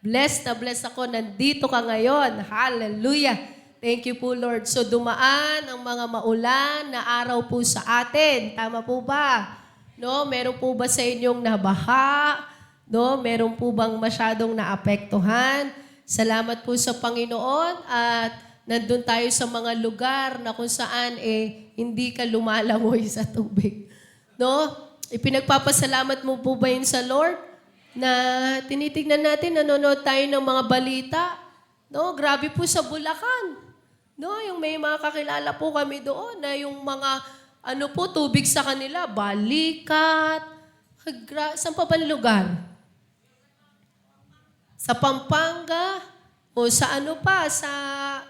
Blessed na blessed ako. Nandito ka ngayon. Hallelujah. Thank you po, Lord. So dumaan ang mga maulan na araw po sa atin. Tama po ba? No, meron po ba sa inyong nabaha? No, meron po bang masyadong naapektuhan? Salamat po sa Panginoon at nandun tayo sa mga lugar na kung saan hindi ka lumalangoy sa tubig. No? Ipinagpapasalamat mo po ba yun sa Lord? Na tinitignan natin, nanonood tayo ng mga balita. No? Grabe po sa Bulacan. No? Yung may mga kakilala po kami doon na yung mga tubig sa kanila, balikat. Saan pa ba lugar? Sa Pampanga. O sa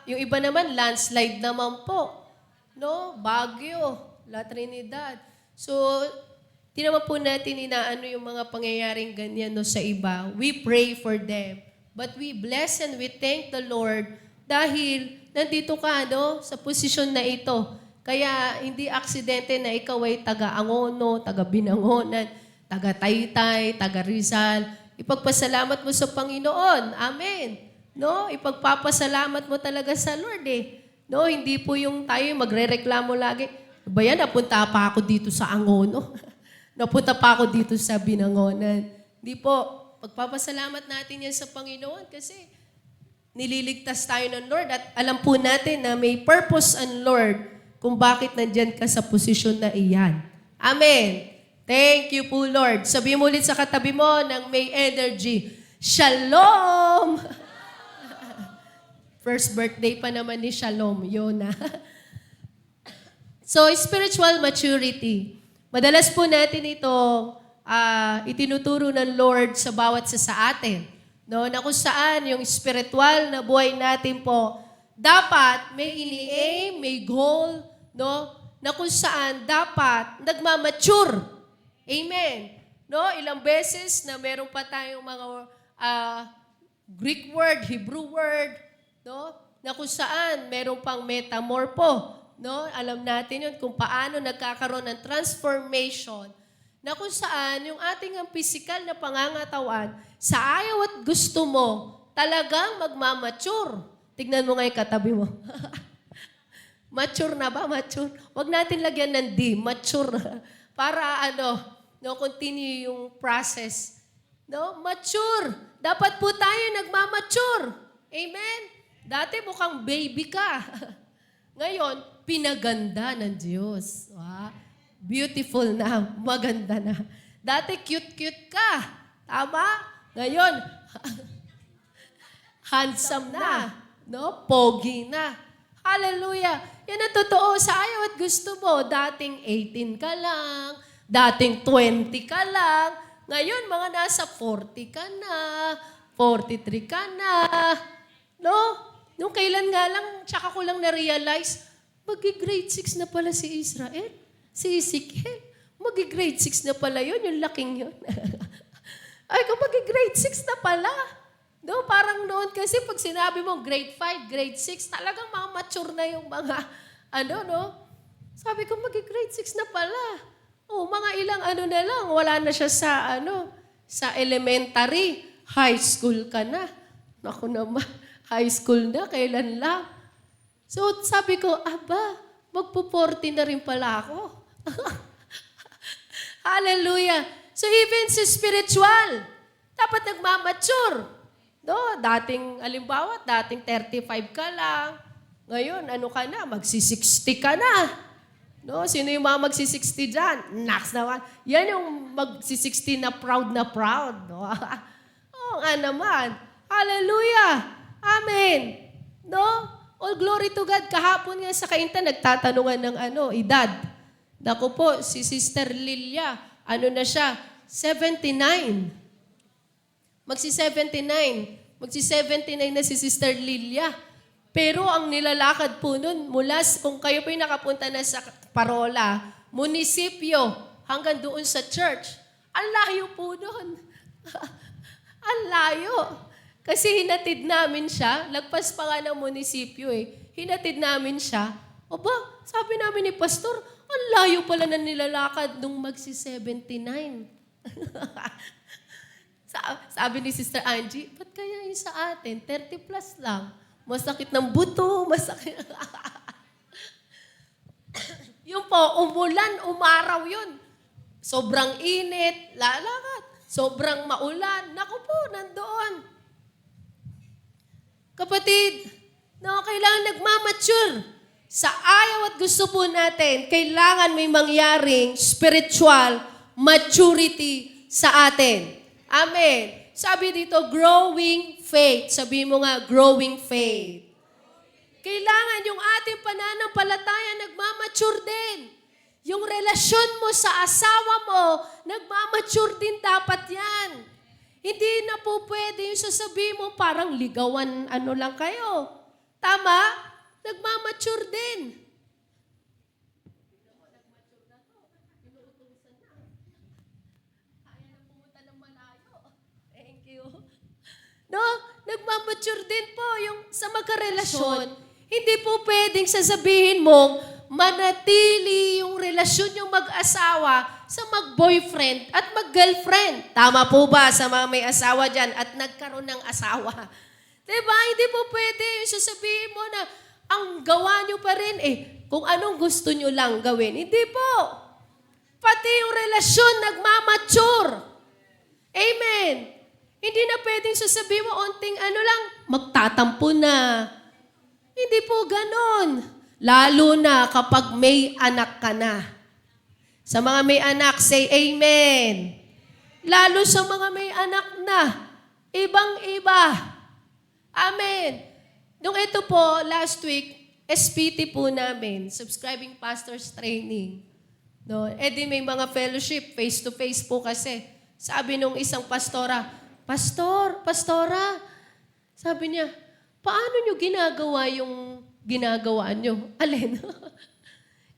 yung iba naman, landslide naman po. No? Baguio, La Trinidad. So, di naman po natin inaano yung mga pangyayaring ganyan no, sa iba. We pray for them. But we bless and we thank the Lord dahil nandito ka no, sa posisyon na ito. Kaya hindi aksidente na ikaw ay taga-Angono, taga-Binangonan, taga-Taytay, taga-Rizal. Ipagpasalamat mo sa Panginoon. Amen. No? Ipagpapasalamat mo talaga sa Lord No? Hindi po yung tayo magre-reklamo lagi. Ba yan, napunta pa ako dito sa Angono. Napunta pa ako dito sa Binangonan. Hindi po. Pagpapasalamat natin yan sa Panginoon kasi nililigtas tayo ng Lord at alam po natin na may purpose ang Lord kung bakit nandyan ka sa posisyon na iyan. Amen. Thank you po, Lord. Sabihin mo ulit sa katabi mo ng may energy. Shalom! First birthday pa naman ni Shalom, Yona. So, spiritual maturity. Madalas po natin itong itinuturo ng Lord sa bawat sa atin. No? Na kung saan yung spiritual na buhay natin po, dapat may ini-aim, may goal, no? Na kung saan dapat nagmamature. Amen. No? Ilang beses na meron pa tayong mga Greek word, Hebrew word, no? Na kung saan meron pang metamorpho. No? Alam natin yun kung paano nagkakaroon ng transformation na kung saan yung ating ang physical na pangangatawan sa ayaw at gusto mo talagang magmamature. Tignan mo nga yung katabi mo. Mature na ba? Mature. Huwag natin lagyan ng D. Mature. Para continue yung process. No? Mature. Dapat po tayo nagmamature. Amen? Dati mukhang baby ka. Ngayon, pinaganda ng Diyos. Beautiful na, maganda na. Dati cute-cute ka. Tama? Ngayon, handsome na. No? Pogi na. Hallelujah. Yan ang totoo sa ayaw at gusto mo. Dating 18 ka lang, dating 20 ka lang, ngayon mga nasa 40 ka na, 43 ka na. No? Nung kailan nga lang, tsaka ko lang na-realize, magi-grade 6 na pala si Israel. Si Ezekiel. Magi-grade 6 na pala yun, yung laking yun. Ay, kung magi-grade 6 na pala. No, parang noon kasi pag sinabi mo grade 5, grade 6, talagang mga mature na yung mga, no? Sabi ko, magi-grade 6 na pala. Mga ilang na lang, wala na siya sa elementary. High school ka na. Naku naman. High school na, kailan lang. So, sabi ko, magpo-40 na rin pala ako. Hallelujah. So, even sa spiritual, dapat nagmamature. No? Dating 35 ka lang. Ngayon, ka na? Magsi-60 ka na. No? Sino yung mga magsi-60 dyan? Naks naman. Yan yung magsi-60 na proud na proud. No? Nga naman. Hallelujah. Amen. No? All glory to God. Kahapon nga sa Kainta, nagtatanungan ng edad. Naku po, si Sister Lilia, na siya? 79. Magsi-79 na si Sister Lilia. Pero ang nilalakad po nun, kung kayo po yung nakapunta na sa parola, munisipyo, hanggang doon sa church, ang layo po nun. Ang layo. Kasi hinatid namin siya, lagpas pa nga ng munisipyo hinatid namin siya. Sabi namin ni Pastor, ang layo pala na nilalakad nung magsi-79. Sabi ni Sister Angie, ba't kaya yung sa atin, 30 plus lang? Masakit ng buto, masakit. Yun po, umulan, umaraw yun. Sobrang init, lalakad. Sobrang maulan, naku po, nandoon. Kapatid, kailangan nagmamature. Sa ayaw at gusto po natin, kailangan may mangyaring spiritual maturity sa atin. Amen. Sabi dito, growing faith. Sabi mo nga, growing faith. Kailangan yung ating pananampalataya nagmamature din. Yung relasyon mo sa asawa mo, nagmamature din dapat yan. Hindi na po pwede yung sasabihin mo, parang ligawan lang kayo. Tama? Nagmamature din. Thank you. No? Nagmamature din po yung sa magkarelasyon. Hindi po pwedeng sasabihin mong manatili yung relasyon yung mag-asawa sa mag-boyfriend at mag-girlfriend. Tama po ba sa mga may asawa dyan at nagkaroon ng asawa? Diba? Hindi po pwede yung sasabihin mo na ang gawa nyo pa rin kung anong gusto nyo lang gawin. Hindi po. Pati yung relasyon nagmamature. Amen. Hindi na pwedeng sasabihin mo, onting lang, magtatampo na. Hindi po ganon. Lalo na kapag may anak ka na. Sa mga may anak, say amen. Lalo sa mga may anak na, ibang-iba. Amen. Nung ito po, last week, SPT po namin, Subscribing Pastors Training. No? Di may mga fellowship, face-to-face po kasi. Sabi nung isang pastora, Pastora, sabi niya, paano nyo ginagawa yung ginagawa nyo? Alin?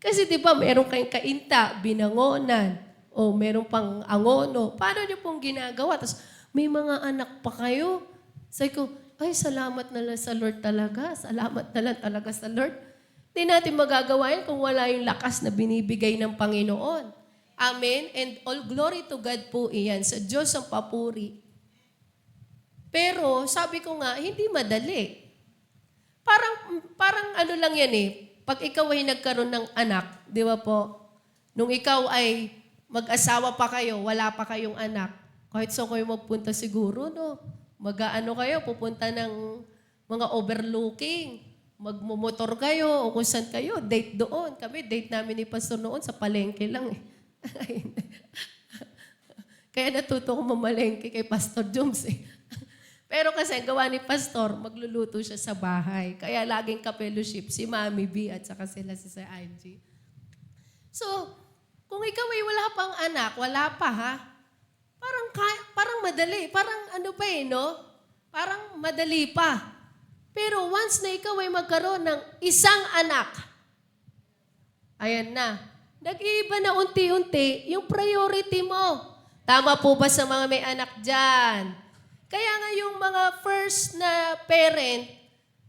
Kasi di ba, meron kayong kainta, binangonan, o meron pang angono. Paano nyo pong ginagawa? Tapos, may mga anak pa kayo. Sabi ko, ay, salamat na lang sa Lord talaga. Salamat na lang talaga sa Lord. Hindi natin magagawa yan kung wala yung lakas na binibigay ng Panginoon. Amen? And all glory to God po iyan. Sa Diyos ang papuri. Pero, sabi ko nga, hindi madali. Parang lang yan Pag ikaw ay nagkaroon ng anak, di ba po? Nung ikaw ay mag-asawa pa kayo, wala pa kayong anak, kahit saan kayo magpunta siguro, no? Mag-aano kayo, pupunta ng mga overlooking, magmumotor kayo, o kung saan kayo, date doon. Kami, date namin ni Pastor noon sa palengke lang Kaya natuto ko mamalengke kay Pastor Joms Pero kasi ang gawa ni Pastor, magluluto siya sa bahay. Kaya laging ka-fellowship si Mami B at saka sila si Sir Angie. So, kung ikaw ay wala pang anak, wala pa ha, parang madali. Parang no? Parang madali pa. Pero once na ikaw ay magkaroon ng isang anak, ayan na, nag-iiba na unti-unti yung priority mo. Tama po ba sa mga may anak dyan? Kaya nga yung mga first na parent,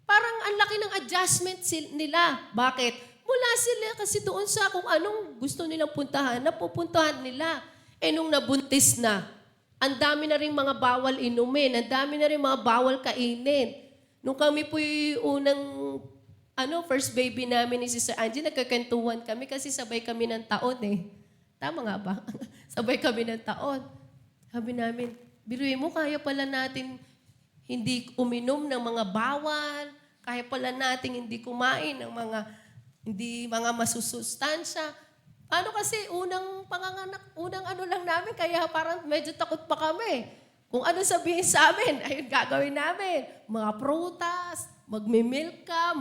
parang ang laki ng adjustment nila. Bakit? Mula sila kasi doon sa kung anong gusto nilang puntahan, napupuntahan nila. Nung nabuntis na, ang dami na rin mga bawal inumin, ang dami na rin mga bawal kainin. Nung kami po yung unang first baby namin ni Sister Angie, nagkakentuhan kami kasi sabay kami ng taon Tama nga ba? Sabay kami ng taon. Sabi namin, biruin mo, kaya pala natin hindi uminom ng mga bawal, kaya pala natin hindi kumain ng mga masusustansya. Paano kasi unang panganganak, unang lang namin, kaya parang medyo takot pa kami. Kung ano sabihin sa amin, ayun gagawin namin. Mga prutas, magmimilk ka,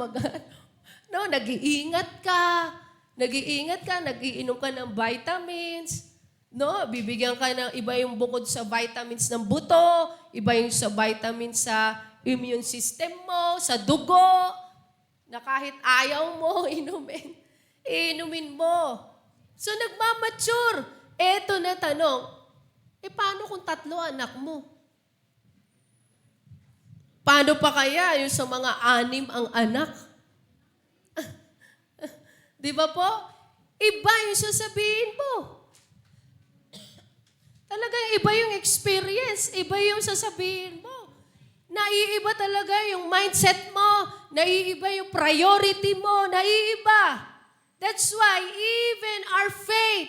nag-iingat ka, nag-iinom ka ng vitamins, no, bibigyan ka ng iba yung bukod sa vitamins ng buto, iba yung sa vitamins sa immune system mo, sa dugo, na kahit ayaw mo, inumin mo. So, nagmamature. Eto na tanong, paano kung 3 anak mo? Paano pa kaya yung sa mga 6 ang anak? Di ba po? Iba yung sasabihin mo. Talaga talagang iba yung experience, iba yung sasabihin mo. Naiiba talaga yung mindset mo, naiiba yung priority mo, naiiba. That's why even our faith,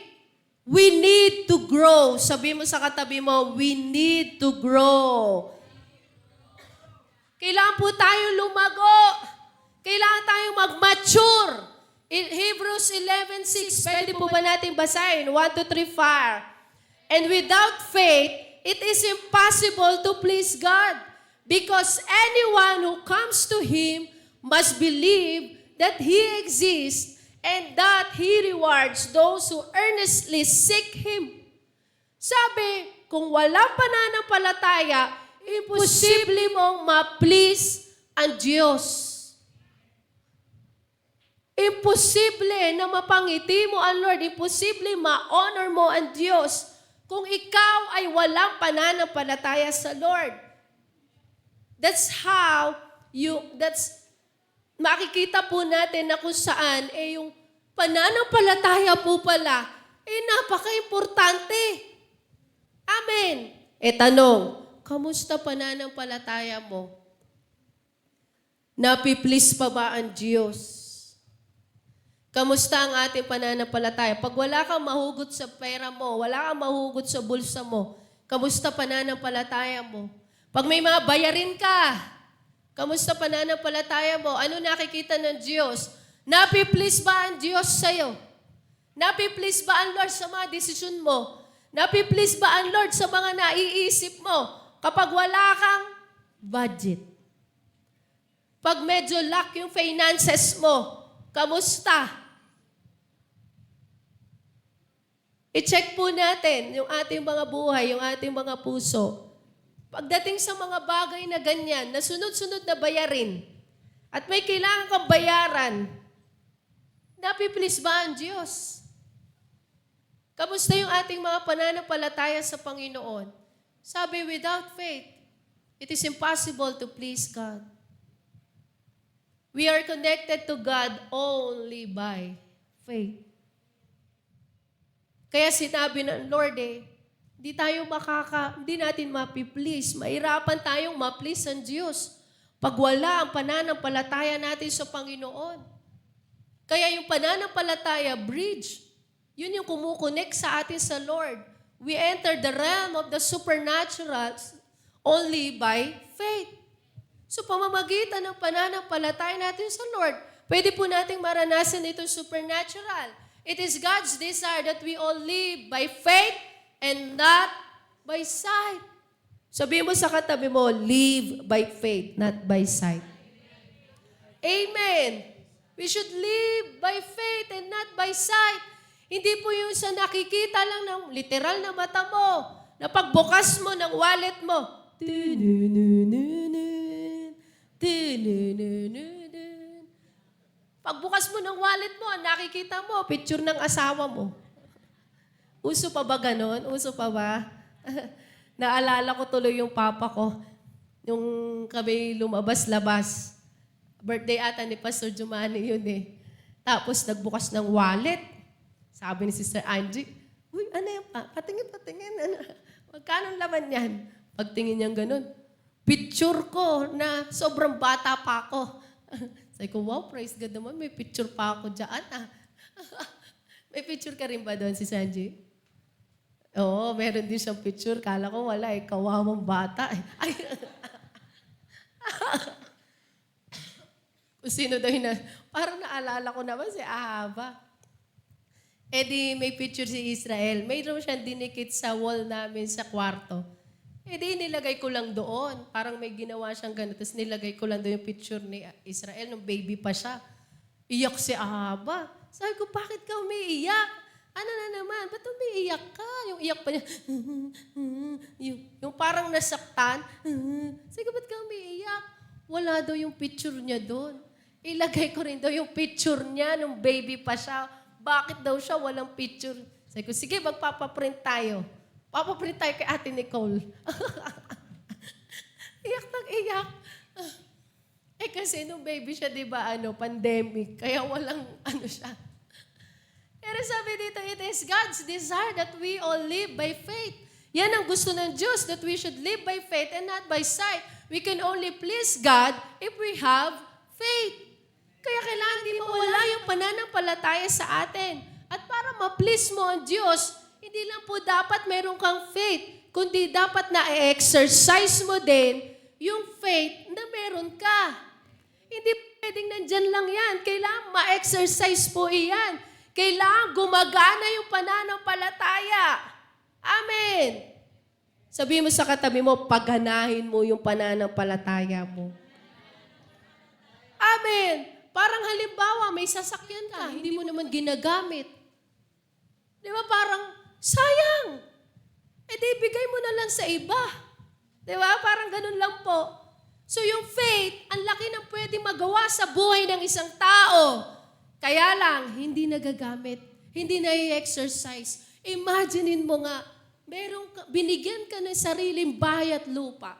we need to grow. Sabi mo sa katabi mo, we need to grow. Kailangan po tayo lumago. Kailangan tayong mag-mature. In Hebrews 11:6, pwede po ba natin basahin? 1, 2, 3, 4. And without faith, it is impossible to please God. Because anyone who comes to Him must believe that He exists and that He rewards those who earnestly seek Him. Sabi, kung walang pananampalataya, imposible mong ma-please ang Diyos. Imposible na mapangiti mo ang Lord. Imposible ma-honor mo ang Diyos kung ikaw ay walang pananampalataya sa Lord. That's makikita po natin na kung saan, yung pananampalataya po pala, napaka-importante. Amen. Tanong, kamusta pananampalataya mo? Napiplease pa ba ang Diyos? Kamusta ang ating pananampalataya? Pag wala kang mahugot sa pera mo, wala kang mahugot sa bulsa mo, kamusta pananampalataya mo? Pag may mga bayarin ka, kamusta pananampalataya mo? Ano nakikita ng Diyos? Napiplease ba ang Diyos sa'yo? Napiplease ba ang Lord sa mga desisyon mo? Napiplease ba ang Lord sa mga naiisip mo? Kapag wala kang budget. Pag medyo lack yung finances mo, kamusta? I-check po natin yung ating mga buhay, yung ating mga puso. Pagdating sa mga bagay na ganyan, na sunod-sunod na bayarin, at may kailangan kang bayaran, napiplease ba ang Diyos? Kamusta yung ating mga pananampalataya sa Panginoon? Sabi, without faith, it is impossible to please God. We are connected to God only by faith. Kaya sinabi ng Lord hindi natin mapiplease. Mahirapan tayong ma-please ang Diyos pag wala ang pananampalataya natin sa Panginoon. Kaya yung pananampalataya, bridge, yun yung kumukonect sa atin sa Lord. We enter the realm of the supernatural only by faith. So pamamagitan ng pananampalataya natin sa Lord, pwede po nating maranasan itong supernatural. It is God's desire that we all live by faith and not by sight. Sabihin mo sa katabi mo, live by faith, not by sight. Amen. We should live by faith and not by sight. Hindi po yung sa nakikita lang ng literal na mata mo, na pagbukas mo ng wallet mo, pagbukas mo ng wallet mo, nakikita mo, picture ng asawa mo. Uso pa ba ganon? Uso pa ba? Naalala ko tuloy yung papa ko. Yung kami lumabas-labas. Birthday ata ni Pastor Jumani yun eh. Tapos nagbukas ng wallet. Sabi ni Sister Angie, uy, ano yan pa? Patingin. Ano? Magkano laman yan? Pagtingin niyang ganon. Picture ko na sobrang bata pa ako. Sabi ko, wow, praise God naman, may picture pa ako dyan. May picture ka rin ba doon, si Sanji? Oo, meron din siyang picture. Kala ko wala, kawawang bata. Ay. Kung sino daw parang naalala ko naman si Ahaba. May picture si Israel. Mayroon siyang dinikit sa wall namin sa kwarto. Nilagay ko lang doon. Parang may ginawa siyang gano'n. Tapos nilagay ko lang doon yung picture ni Israel nung baby pa siya. Iyak si Ahaba. Sabi ko, bakit ka umiiyak? Ano na naman? Ba't umiiyak ka? Yung iyak pa niya. yung parang nasaktan. Sabi ko, ba't ka umiiyak? Wala daw yung picture niya doon. Ilagay ko rin daw yung picture niya nung baby pa siya. Bakit daw siya walang picture? Sabi ko, sige, magpapaprint tayo. Papaprint tayo kay Ate Nicole. Iyak nang iyak. Kasi nung baby siya, di ba, pandemic. Kaya walang, siya. Pero sabi dito, it is God's desire that we all live by faith. Yan ang gusto ng Diyos, that we should live by faith and not by sight. We can only please God if we have faith. Kaya kailangan di mawala yung pananampalataya sa atin. At para ma-please mo ang Diyos, hindi lang po dapat meron kang faith, kundi dapat na-exercise mo din yung faith na meron ka. Hindi pwedeng nandyan lang yan. Kailangan ma-exercise po iyan. Kailangan gumagana yung pananampalataya. Amen. Sabihin mo sa katabi mo, pagganahin mo yung pananampalataya mo. Amen. Parang halimbawa, may sasakyan ka, hindi mo naman ginagamit. Di ba parang, sayang. Eh di, bigay mo na lang sa iba. Di ba? Parang ganun lang po. So yung faith, ang laki ng pwede magawa sa buhay ng isang tao. Kaya lang, hindi nagagamit. Hindi na-exercise. Imaginein mo nga, binigyan ka ng sariling bahay at lupa.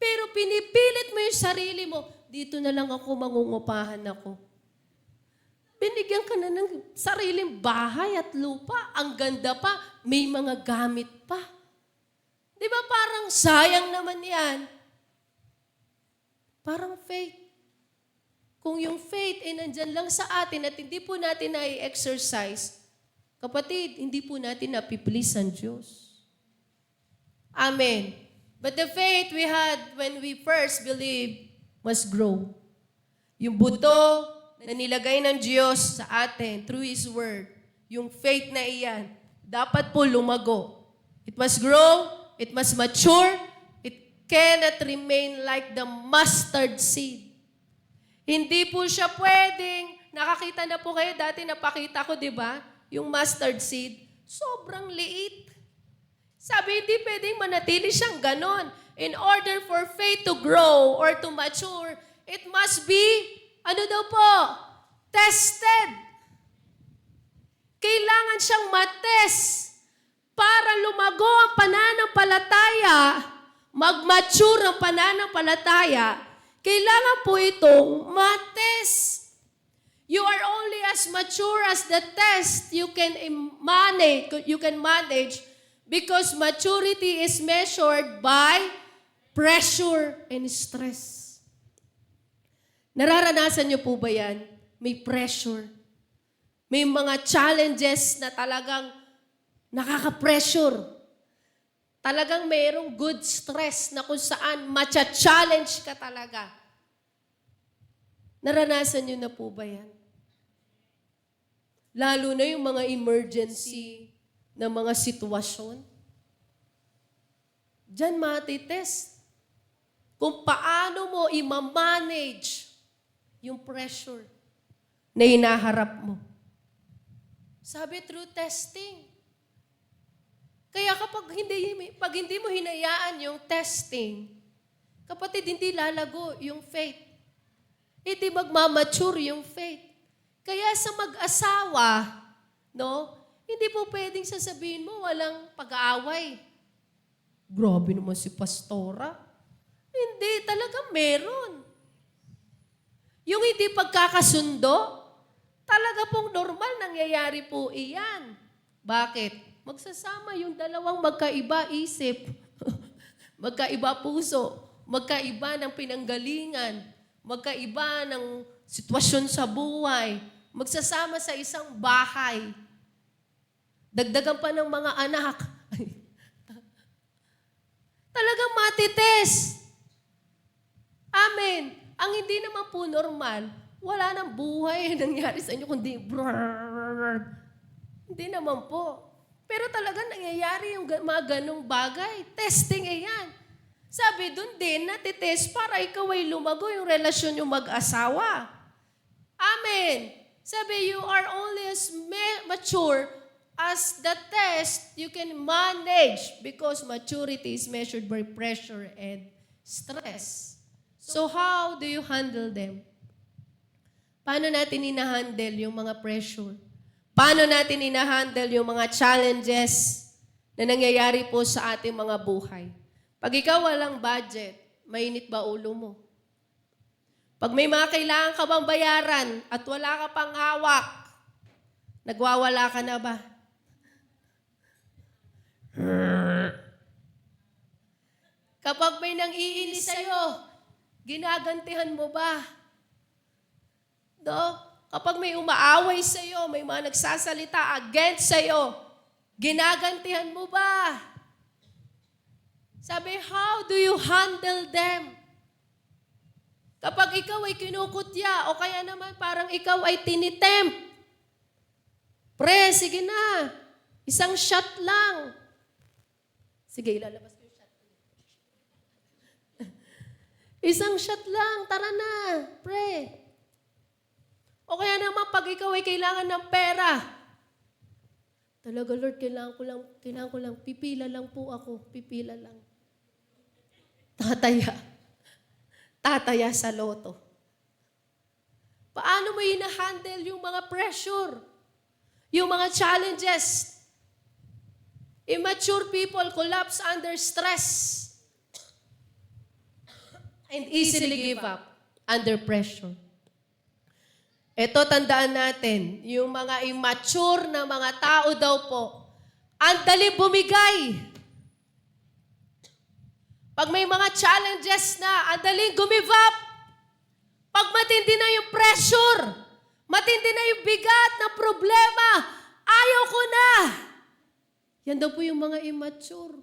Pero pinipilit mo yung sarili mo, dito na lang ako, mangungupahan ako. Binigyan ka na ng sariling bahay at lupa. Ang ganda pa, may mga gamit pa. Di ba parang sayang naman yan? Parang faith. Kung yung faith ay nandyan lang sa atin at hindi po natin na-exercise, kapatid, hindi po natin napiplease ang Diyos. Amen. But the faith we had when we first believed must grow. Yung buto na nilagay ng Diyos sa atin through His Word, yung faith na iyan, dapat po lumago. It must grow, it must mature, it cannot remain like the mustard seed. Hindi po siya pwedeng, nakakita na po kayo, dati napakita ko, di ba? Yung mustard seed, sobrang liit. Sabi, hindi pwedeng manatili siyang ganon. In order for faith to grow or to mature, it must be, ano daw po? Tested. Kailangan siyang matest para lumago ang pananampalataya, mag-mature ang pananampalataya. Kailangan po itong matest. You are only as mature as the test you can manage because maturity is measured by pressure and stress. Nararanasan niyo po ba yan? May pressure. May mga challenges na talagang nakaka-pressure. Talagang mayroong good stress na kung saan matcha-challenge ka talaga. Naranasan niyo na po ba yan? Lalo na yung mga emergency na mga sitwasyon. Diyan matitest kung paano mo i-manage yung pressure na hinaharap mo. Sabi, through testing. Kaya pag hindi mo hinayaan yung testing, kapatid, hindi lalago yung faith. Hindi magmamature yung faith. Kaya sa mag-asawa, no, hindi po pwedeng sasabihin mo walang pag-aaway. Grabe naman si pastora. Hindi, talaga meron. Yung hindi pagkakasundo, talaga pong normal nangyayari po iyan. Bakit? Magsasama yung dalawang magkaiba isip, magkaiba puso, magkaiba ng pinanggalingan, magkaiba ng sitwasyon sa buhay, magsasama sa isang bahay. Dagdagan pa ng mga anak. Talagang matitest. Amen. Ang hindi naman po normal, wala nang buhay nangyari sa inyo, kundi hindi naman po. Pero talaga nangyayari yung mga ganong bagay. Testing yan. Sabi doon din, natitest para ikaw ay lumago yung relasyon yung mag-asawa. Amen. Sabi, you are only as mature as the test you can manage because maturity is measured by pressure and stress. So how do you handle them? Paano natin ina-handle yung mga pressure? Paano natin ina-handle yung mga challenges na nangyayari po sa ating mga buhay? Pag ikaw walang budget, mainit ba ulo mo? Pag may mga kailangan ka bang bayaran at wala ka pang hawak, nagwawala ka na ba? may nang-iinis sa'yo, ginagantihan mo ba? No? Kapag may umaaway sa'yo, may mga nagsasalita against sa'yo, ginagantihan mo ba? Sabi, how do you handle them? Kapag ikaw ay kinukutya o kaya naman parang ikaw ay tinitempt, pre, sige na, isang shot lang. Sige, ilalabas ko yung shot. Isang shot lang, tara na, pre. O kaya naman pag ikaw ay kailangan ng pera, talaga Lord, kailangan ko lang, pipila lang po ako, pipila lang. Tataya sa loto. Paano mo hina-handle yung mga pressure? Yung mga challenges? Immature people collapse under stress and easily give up under pressure. Ito, tandaan natin, yung mga immature na mga tao daw po, ang dali bumigay. Pag may mga challenges na, ang daling gumive up. Pag matindi na yung pressure, matindi na yung bigat ng problema, ayaw ko na. Yan daw po yung mga immature.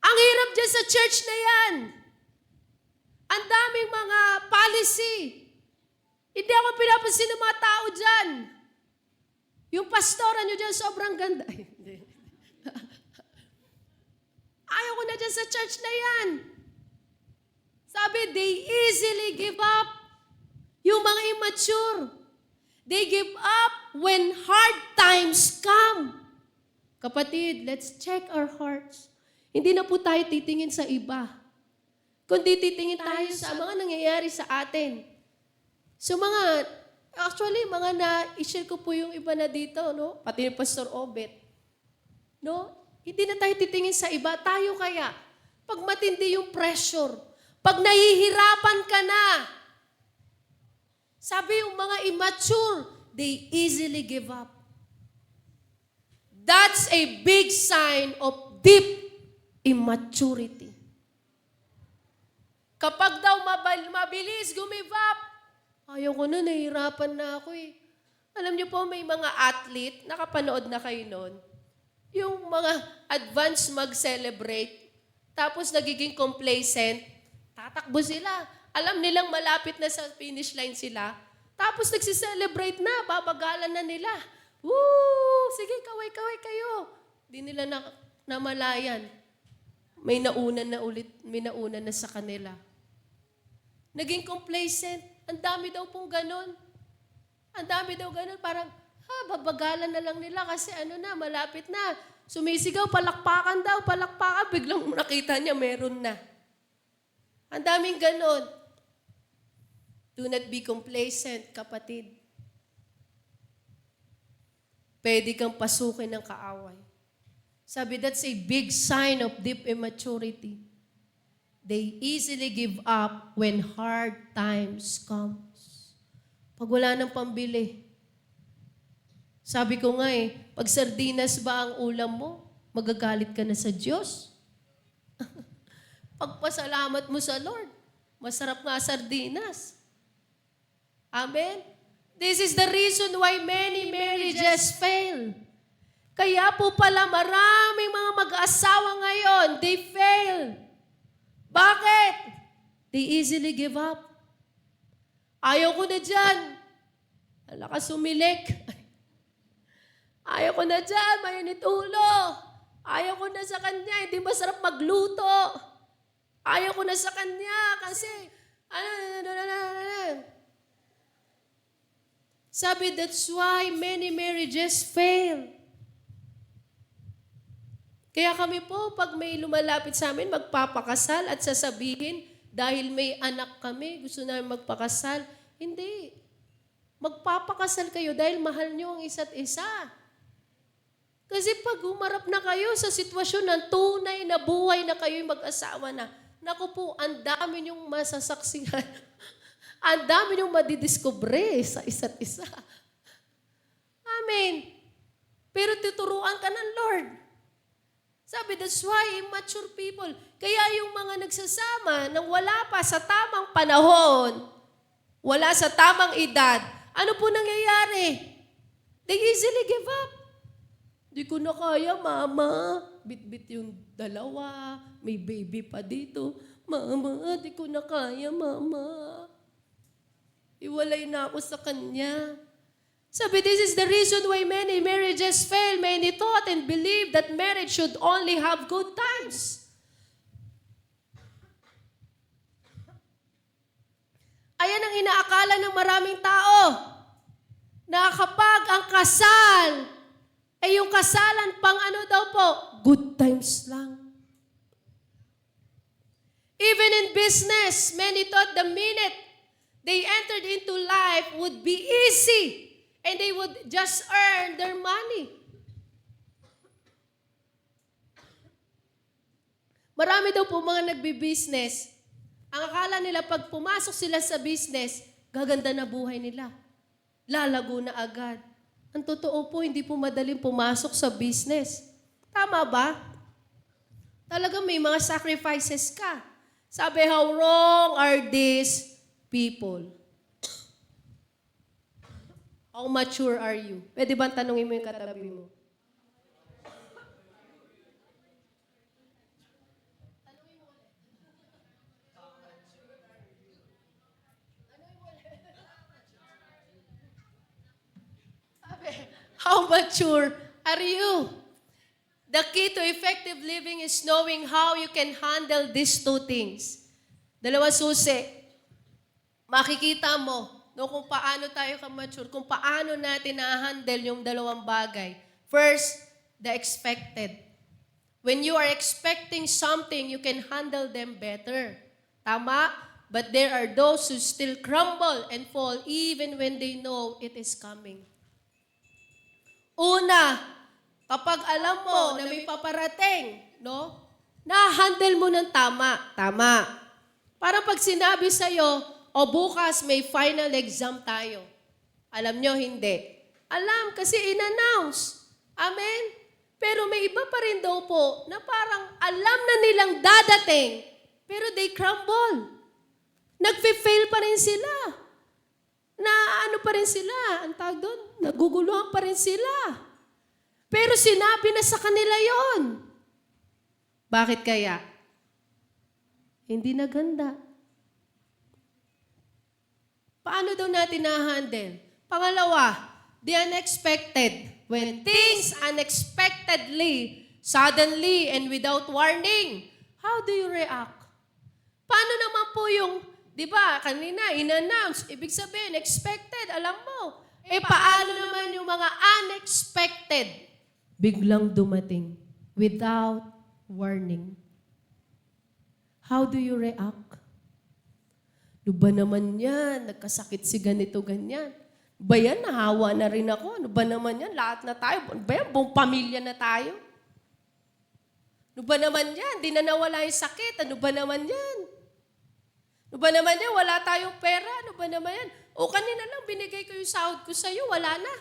Ang hirap dyan sa church na yan. Ang daming mga policy. Hindi ako pinapansin ng mga tao dyan. Yung pastora nyo dyan, sobrang ganda. Ay, hindi. Ayaw ko na dyan sa church na yan. Sabi, they easily give up. Yung mga immature. They give up when hard times come. Kapatid, let's check our hearts. Hindi na po tayo titingin sa iba. Kundi titingin tayo sa mga nangyayari sa atin. So mga na-share ko po yung iba na dito, no? Pati ni Pastor Obet. No? Hindi na tayo titingin sa iba. Tayo kaya, pag matindi yung pressure, pag nahihirapan ka na, sabi yung mga immature, they easily give up. That's a big sign of deep immaturity. Kapag daw mabilis gumive up, ayaw ko na, nahihirapan na ako eh. Alam niyo po, may mga athlete, nakapanood na kayo nun, yung mga advance mag-celebrate, tapos nagiging complacent, tatakbo sila. Alam nilang malapit na sa finish line sila, tapos nagsiselebrate na, babagalan na nila. Woo! Sige, kaway-kaway kayo. Di nila namalayan. May nauna na sa kanila. Naging complacent. Ang dami daw pong ganun. Ang dami daw ganun. Parang, babagalan na lang nila kasi malapit na. Sumisigaw, palakpakan daw, palakpakan. Biglang nakita niya, meron na. Ang daming ganun. Do not be complacent, kapatid. Pwede kang pasukin ng kaaway. Sabi, that's a big sign of deep immaturity. They easily give up when hard times comes. Pag wala nang pambili. Sabi ko nga pag sardinas ba ang ulam mo, magagalit ka na sa Diyos. Pagpasalamat mo sa Lord, masarap nga sardinas. Amen? This is the reason why many marriages fail. Kaya po pala maraming mga mag-asawa ngayon, they fail. Bakit? They easily give up. Ayaw ko na dyan. Alakas sumilik. Ayaw ko na dyan, mainit ulo. Ayaw ko na sa kanya, hindi masarap magluto. Ayaw ko na sa kanya kasi, Sabi, that's why many marriages fail. Kaya kami po, pag may lumalapit sa amin, magpapakasal at sasabihin, dahil may anak kami, gusto namin magpakasal. Hindi. Magpapakasal kayo dahil mahal nyo ang isa't isa. Kasi pag humarap na kayo sa sitwasyon ng tunay na buhay na kayo'y mag-asawa na, naku po, ang dami nyong masasaksihan. Ang dami nyong madidiscover sa isa't isa. Amen. Pero tuturuan ka ng Lord. Sabi, that's why immature people. Kaya yung mga nagsasama nang wala pa sa tamang panahon, wala sa tamang edad, ano po nangyayari? They easily give up. Di ko na kaya, mama. Bit-bit yung dalawa. May baby pa dito. Mama, di ko na kaya, mama. Iwalay na ako sa kanya. Sabi, this is the reason why many marriages fail. Many thought and believe that marriage should only have good times. Ayan ang inaakala ng maraming tao. Na kapag ang kasal, ay yung kasalan pang ano daw po? Good times lang. Even in business, many thought the minute they entered into life would be easy. And they would just earn their money. Marami daw po mga nagbi-business. Ang akala nila pag pumasok sila sa business, gaganda na buhay nila. Lalago na agad. Ang totoo po, hindi po madaling pumasok sa business. Tama ba? Talagang may mga sacrifices ka. Sabi, how wrong are these people? How mature are you? Pwede ba tanungin mo yung katabi mo? Sabi, how mature are you? The key to effective living is knowing how you can handle these two things. Dalawa susi. Makikita mo no, kung paano tayo ka-mature, kung paano natin na-handle yung dalawang bagay. First, the expected. When you are expecting something, you can handle them better. Tama? But there are those who still crumble and fall even when they know it is coming. Una, kapag alam mo na may paparating, no? Na-handle mo ng tama. Tama. Para pag sinabi sa'yo, o bukas may final exam tayo. Alam nyo, hindi. Alam, kasi in-announce. Amen? Pero may iba pa rin daw po na parang alam na nilang dadating, pero they crumble. Nagfe-fail pa rin sila. Na ano pa rin sila? Ang tawag doon? Naguguluhan pa rin sila. Pero sinabi na sa kanila yon. Bakit kaya? Hindi naganda. Paano daw natin na-handle? Pangalawa, the unexpected. When things unexpectedly, suddenly, and without warning, how do you react? Paano naman po yung, di ba, kanina, in-announce, ibig sabihin, expected, alam mo. Paano naman yung mga unexpected? Biglang dumating, without warning. How do you react? Ano ba naman yan? Nagkasakit si ganito, ganyan. Ba yan? Nahawa na rin ako. Ano ba naman yan? Lahat na tayo. Ano ba yan? Buong pamilya na tayo. Ano ba naman yan? Di na nawala yung sakit. Ano ba naman yan? Ano ba naman yan? Wala tayong pera. Ano ba naman yan? O kanina lang, binigay ko yung sahod ko sa'yo. Wala na.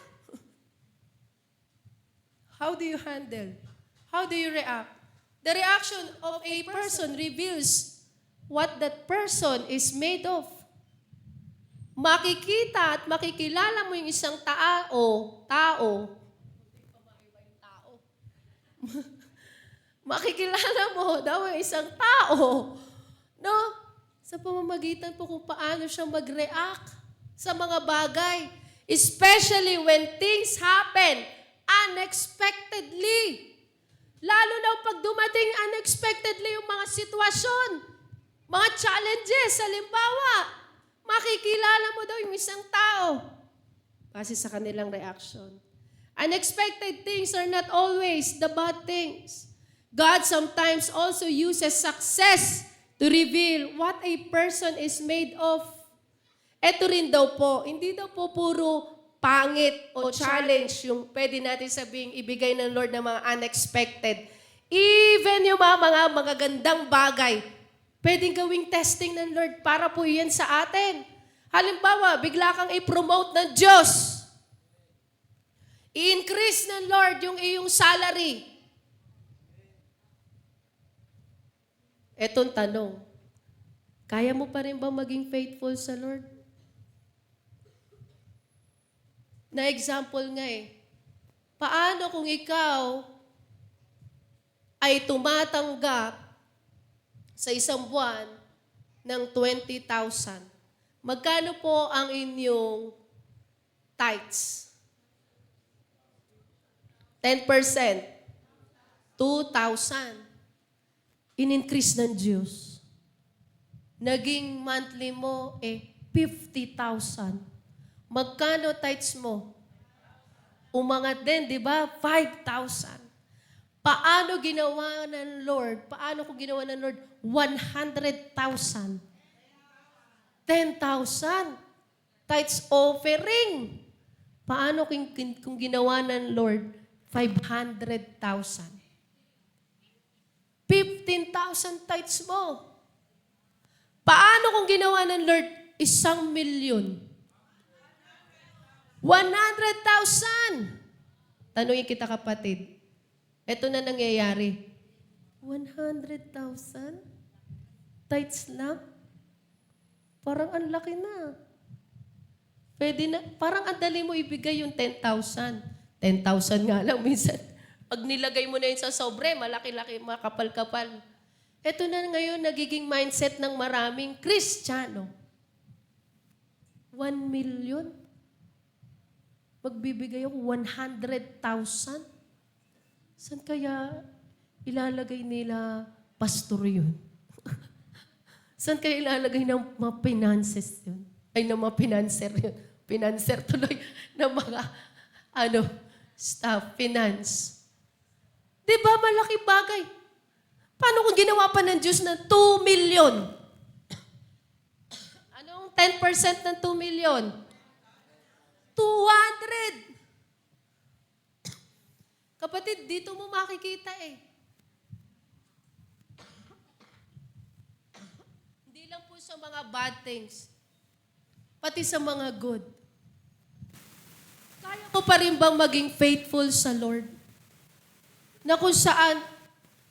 How do you handle? How do you react? The reaction of a person reveals what that person is made of. Makikita at makikilala mo yung isang tao. Makikilala mo daw yung isang tao, no? Sa pamamagitan po kung paano siya mag-react sa mga bagay. Especially when things happen unexpectedly. Lalo na pag dumating unexpectedly yung mga sitwasyon. Mga challenges, halimbawa, makikilala mo daw yung isang tao base sa kanilang reaction. Unexpected things are not always the bad things. God sometimes also uses success to reveal what a person is made of. Ito rin daw po, hindi daw po puro pangit o challenge yung pwede natin sabing ibigay ng Lord ng mga unexpected. Even yung mga magagandang bagay, pwedeng gawing testing ng Lord para po yan sa atin. Halimbawa, bigla kang i-promote ng Diyos. I-increase ng Lord yung iyong salary. Etong tanong, kaya mo pa rin ba maging faithful sa Lord? Na example nga paano kung ikaw ay tumatanggap sa isang buwan ng 20,000? Magkano po ang inyong tithes? 10%. 2,000. In-increase ng Diyos. Naging monthly mo 50,000. Magkano tithes mo? Umangat din, di ba? 5,000. Paano ginawa ng Lord? Paano ko ginawa ng Lord? 100,000. 10,000. Tithes offering. Paano kung ginawa ng Lord? 500,000. 15,000 tithes mo. Paano kung ginawa ng Lord? 1,000,000. 100,000. Tanungin kita, kapatid. Ito na nangyayari. 100,000? Tithes lang? Parang ang laki na. Pwede na, parang ang dali mo ibigay yung 10,000. 10,000 nga lang minsan. Pag nilagay mo na yun sa sobre, malaki-laki, makapal-kapal. Ito na ngayon nagiging mindset ng maraming Kristiyano. 1,000,000? Magbibigay ako 100,000? Saan kaya ilalagay nila pastor yun? Saan kaya ilalagay ng mga finances yun? Ay, ng mga financer yun. Financer tuloy ng mga, staff, finance. Di ba malaking bagay? Paano kung ginawa pa ng Diyos ng 2 million? Anong 10% ng 2 million? 200. Kapatid, dito mo makikita Hindi lang po sa mga bad things, pati sa mga good. Kaya mo pa rin bang maging faithful sa Lord? Na kung saan,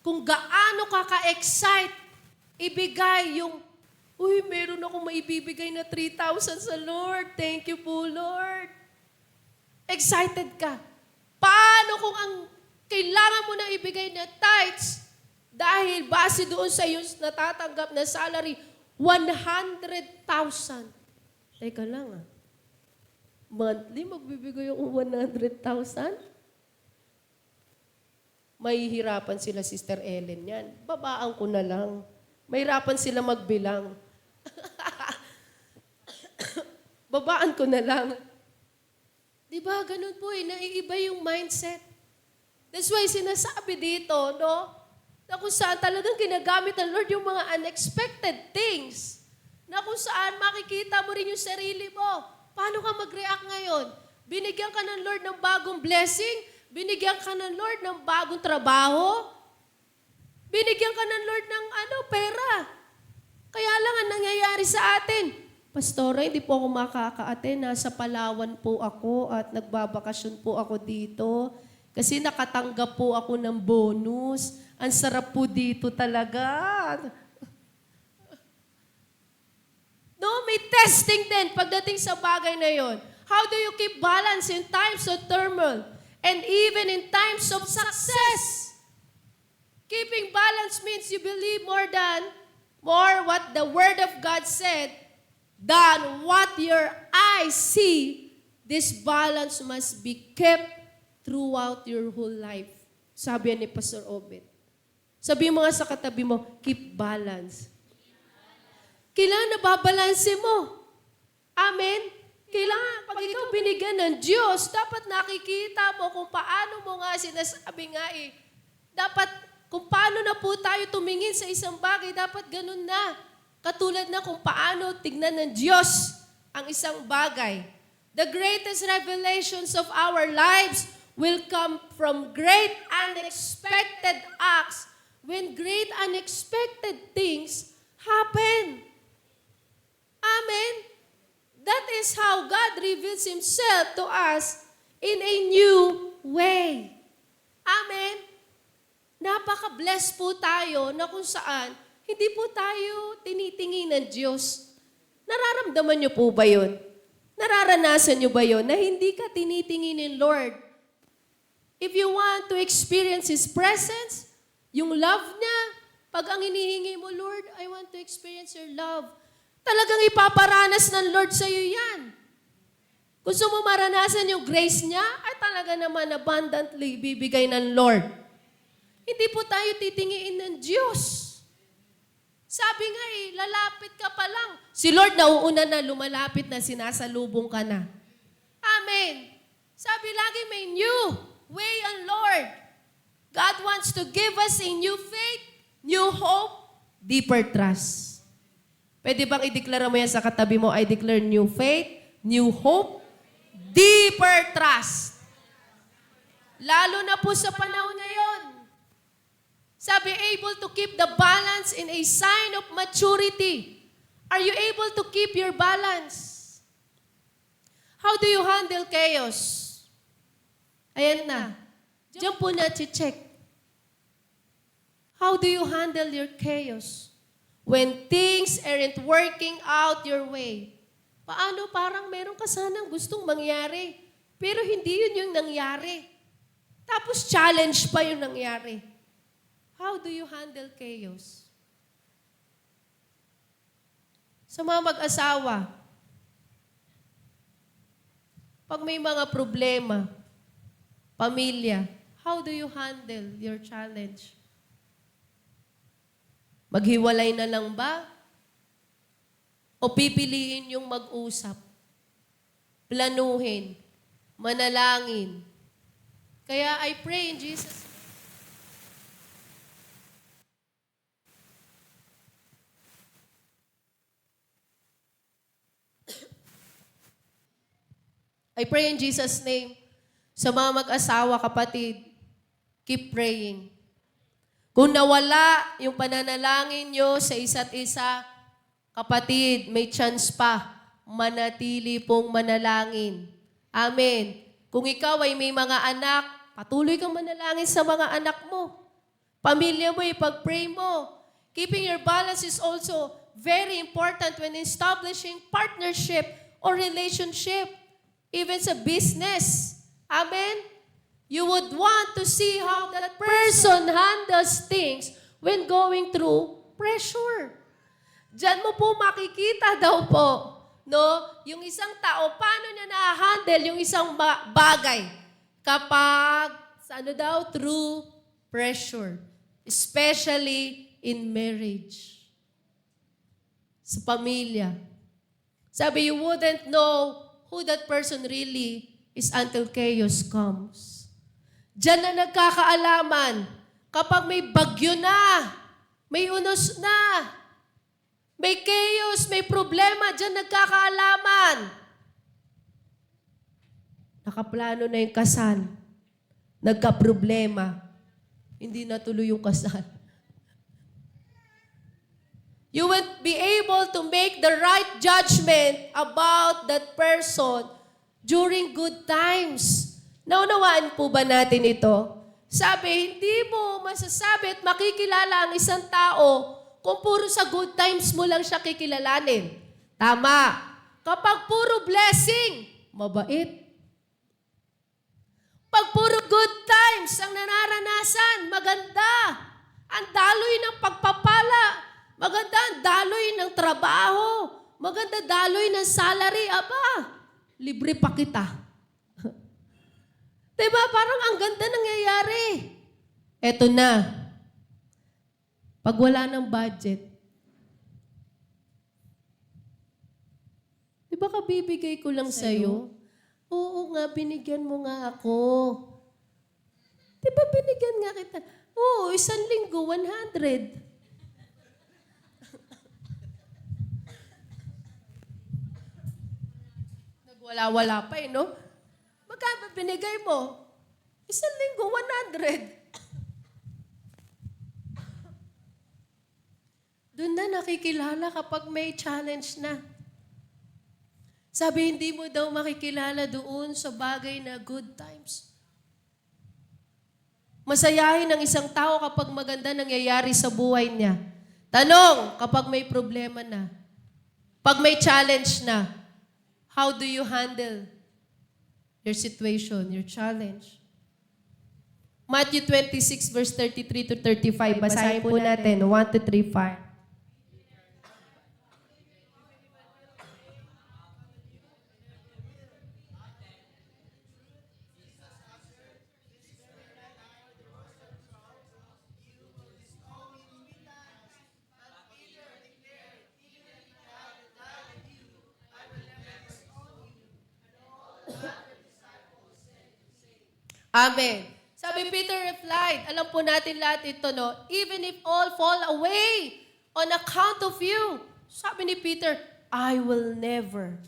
kung gaano ka ka-excite, ibigay yung, meron akong maibibigay na 3,000 sa Lord. Thank you po, Lord. Excited ka. Paano kung ang kailangan mo na ibigay na tithes dahil base doon sa iyong natatanggap na salary, 100,000. Teka lang Monthly, magbibigay ako 100,000? Mahihirapan sila, Sister Ellen, yan. Babaan ko na lang. Mahirapan sila magbilang. Babaan ko na lang. Di ba? Ganun po naiiba yung mindset. That's why sinasabi dito, no? Na kung saan talagang ginagamit ng Lord yung mga unexpected things. Na kung saan makikita mo rin yung sarili mo. Paano ka mag-react ngayon? Binigyan ka ng Lord ng bagong blessing? Binigyan ka ng Lord ng bagong trabaho? Binigyan ka ng Lord ng pera? Kaya lang ang nangyayari sa atin, Pastora, hindi po ako makaka-attend. Nasa Palawan po ako at nagbabakasyon po ako dito. Kasi nakatanggap po ako ng bonus. Ang sarap po dito talaga. No, may testing din pagdating sa bagay na yon. How do you keep balance in times of turmoil and even in times of success? Keeping balance means you believe more what the Word of God said than what your eyes see. This balance must be kept throughout your whole life. Sabi ni Pastor Obed. Sabi mo nga sa katabi mo, keep balance. Kailangan nababalanse mo. Amen? Kailangan, pag ikaw binigyan ng Diyos, dapat nakikita mo kung paano mo nga sinasabi nga dapat, kung paano na po tayo tumingin sa isang bagay, dapat ganun na. Katulad na kung paano tignan ng Diyos ang isang bagay. The greatest revelations of our lives will come from great unexpected acts when great unexpected things happen. Amen? That is how God reveals Himself to us in a new way. Amen? Napaka-blessed po tayo na kung saan hindi po tayo tinitingin ng Diyos. Nararamdaman niyo po ba yun? Nararanasan niyo ba yun na hindi ka tinitingin ng Lord? If you want to experience His presence, yung love niya, pag ang hinihingi mo, Lord, I want to experience your love, talagang ipaparanas ng Lord sa iyo yan. Gusto mo maranasan yung grace niya, ay talaga naman abundantly bibigay ng Lord. Hindi po tayo titingin ng Diyos. Sabi nga lalapit ka pa lang. Si Lord nauuna na, lumalapit na, sinasalubong ka na. Amen. Sabi lagi may new way ang Lord. God wants to give us a new faith, new hope, deeper trust. Pwede bang ideklara mo yan sa katabi mo, I declare new faith, new hope, deeper trust. Lalo na po sa panahon ngayon. Sabi, able to keep the balance in a sign of maturity. Are you able to keep your balance? How do you handle chaos? Ayan na. Diyan po na check. How do you handle your chaos? When things aren't working out your way. Paano parang meron ka sanang gustong mangyari, pero hindi yun yung nangyari. Tapos challenge pa yung nangyari. How do you handle chaos? Sa mga mag-asawa, pag may mga problema, pamilya, how do you handle your challenge? Maghiwalay na lang ba? O pipiliin yung mag-usap? Planuhin? Manalangin? Kaya I pray in Jesus' name. I pray in Jesus' name, sa mga mag-asawa, kapatid, keep praying. Kung nawala yung pananalangin nyo sa isa't isa, kapatid, may chance pa, manatili pong manalangin. Amen. Kung ikaw ay may mga anak, patuloy kang manalangin sa mga anak mo. Pamilya mo, ipag-pray mo. Keeping your balance is also very important when establishing partnership or relationship. Even sa business. Amen? You would want to see how that person handles things when going through pressure. Diyan mo po makikita daw po, no? Yung isang tao, paano niya na-handle yung isang bagay kapag, through pressure. Especially in marriage. Sa pamilya. Sabi, you wouldn't know who that person really is until chaos comes. Diyan na nagkakaalaman. Kapag may bagyo na, may unos na, may chaos, may problema, diyan nagkakaalaman. Nakaplano na yung kasal. Nagka-problema. Hindi natuloy yung kasal. You won't be able to make the right judgment about that person during good times. Naunawaan po ba natin ito? Sabi, hindi mo masasabi at makikilala ang isang tao kung puro sa good times mo lang siya kikilalanin. Tama. Kapag puro blessing, mabait. Pag puro good times ang nararanasan, maganda. Ang daloy ng pagpapala. Maganda ang daloy ng trabaho. Maganda daloy ng salary. Aba, libre pa kita. Diba? Parang ang ganda nangyayari. Eto na. Pag wala ng budget, di ba kabibigay ko lang sa'yo? Oo nga, binigyan mo nga ako. Di ba binigyan nga kita? Oo, 1 linggo, 100. Wala-wala pa no? Magkano binigay mo? 1 linggo, 100. Doon na nakikilala kapag may challenge na. Sabi, hindi mo daw makikilala doon sa bagay na good times. Masayahin ng isang tao kapag maganda nangyayari sa buhay niya. Tanong, kapag may problema na, pag may challenge na, how do you handle your situation, your challenge? Matthew 26 verse 33 to 35. Basahin po natin. 1 to 3, 5. Amen. Sabi Peter replied, alam po natin lahat ito, no? Even if all fall away on account of you. Sabi ni Peter, I will never.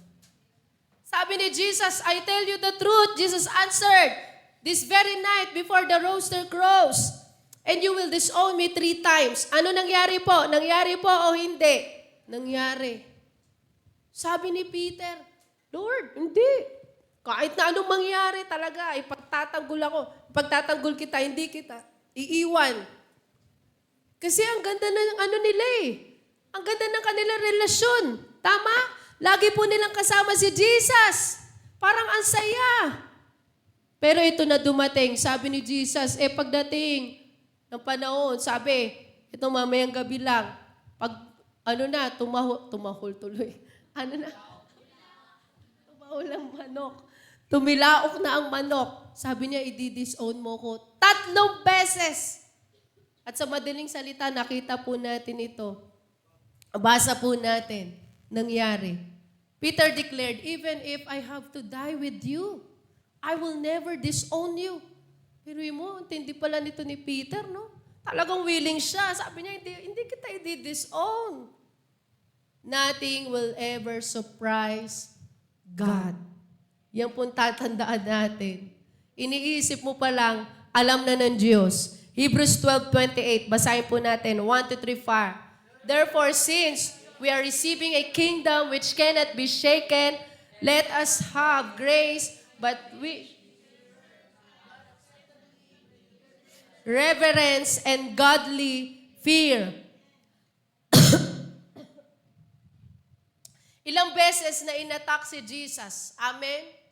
Sabi ni Jesus, I tell you the truth. Jesus answered, this very night before the rooster crows, and you will disown me 3 times. Ano nangyari po? Nangyari po o hindi? Nangyari. Sabi ni Peter, Lord, hindi. Kahit na anong mangyari talaga, ipagtatanggol ako. Ipagtatanggol kita, hindi kita. Iiwan. Kasi ang ganda ng ano nila eh. Ang ganda ng kanilang relasyon. Tama? Lagi po nilang kasama si Jesus. Parang ang saya. Pero ito na dumating, sabi ni Jesus, pagdating ng panahon, sabi, ito mamayang gabi lang, pag ano na, tumahol tuloy. Ano na? Tumahol ang manok. Tumilaok na ang manok. Sabi niya, i-disown mo ko 3 beses. At sa madaling salita, nakita po natin ito. Basa po natin. Nangyari. Peter declared, even if I have to die with you, I will never disown you. Pero mo, hindi pala nito ni Peter, no? Talagang willing siya. Sabi niya, hindi kita i-disown. Nothing will ever surprise God. Yan pong tatandaan natin. Iniisip mo pa lang, alam na ng Diyos. Hebrews 12:28, basahin po natin, 1 to 3, 5. Therefore, since we are receiving a kingdom which cannot be shaken, let us have grace, but we reverence and godly fear. Ilang beses na inattack si Jesus. Amen?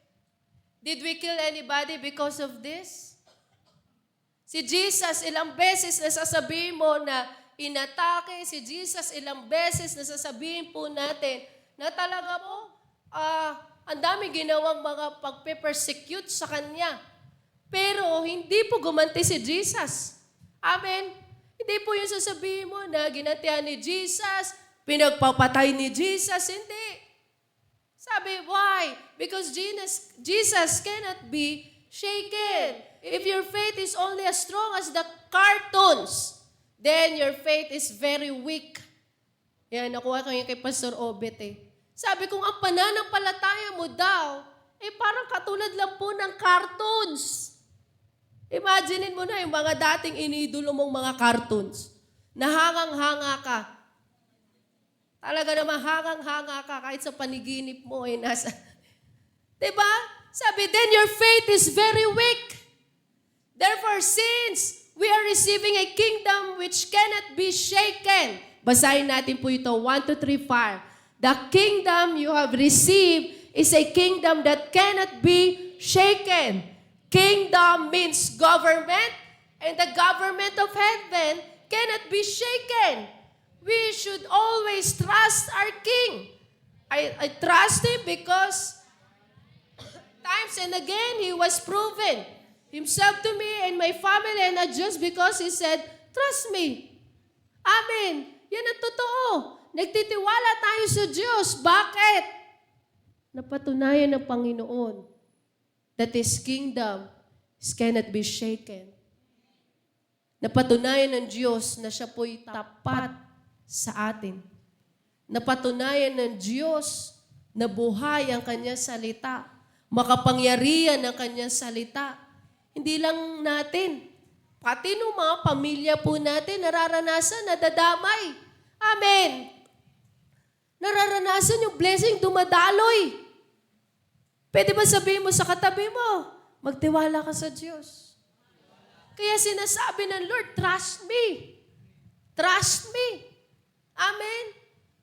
Did we kill anybody because of this? Si Jesus, ilang beses na sasabihin mo na inatake. Si Jesus, ilang beses na sasabihin po natin na talaga po, ang dami ginawang mga pagpe-persecute sa Kanya. Pero hindi po gumanti si Jesus. Amen? Hindi po yung sasabihin mo na ginantihan ni Jesus, pinagpapatay ni Jesus. Hindi. Sabi, why? Because Jesus cannot be shaken. If your faith is only as strong as the cartoons, then your faith is very weak. Yan, nakuha ko yung kay Pastor Obet eh. Sabi kung ang pananampalataya mo daw, parang katulad lang po ng cartoons. Imaginein mo na yung mga dating iniidolo mong mga cartoons. Nahangang-hanga ka. Talaga naman, hangang-hanga ka kahit sa paniginip mo nasa... Diba? Sabi, then your faith is very weak. Therefore, since we are receiving a kingdom which cannot be shaken, basahin natin po ito, 1 to 3, 5. The kingdom you have received is a kingdom that cannot be shaken. Kingdom means government, and the government of heaven cannot be shaken. We should always trust our King. I trust Him because times and again, He was proven Himself to me and my family, and not just because He said, trust me. Amen. Yan ang totoo. Nagtitiwala tayo sa Diyos. Bakit? Napatunayan ng Panginoon that His kingdom cannot be shaken. Napatunayan ng Diyos na siya po'y tapat sa atin. Napatunayan ng Diyos na buhay ang Kanyang salita. Makapangyarihan ang Kanyang salita. Hindi lang natin, pati ng mga pamilya po natin nararanasan, nadadamay. Amen. Nararanasan yung blessing dumadaloy. Pwede ba sabihin mo sa katabi mo, magtiwala ka sa Diyos. Kaya sinasabi ng Lord, trust me. Trust me. Amen?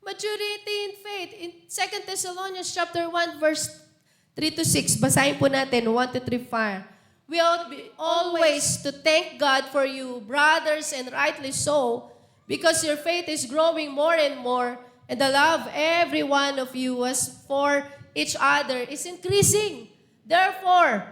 Maturity in faith. In 2 Thessalonians chapter 1, verse 3 to 6, basahin po natin, 1 to 3, 5. We ought be always to thank God for you, brothers, and rightly so, because your faith is growing more and more, and the love every one of you has for each other is increasing. Therefore,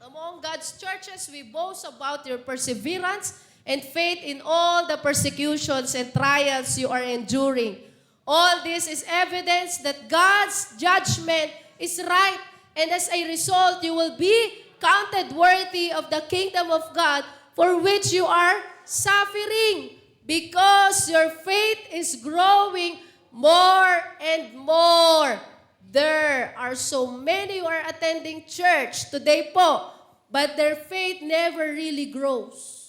among God's churches, we boast about your perseverance and faith in all the persecutions and trials you are enduring. All this is evidence that God's judgment is right, and as a result, you will be counted worthy of the kingdom of God for which you are suffering, because your faith is growing more and more. There are so many who are attending church today po, but their faith never really grows.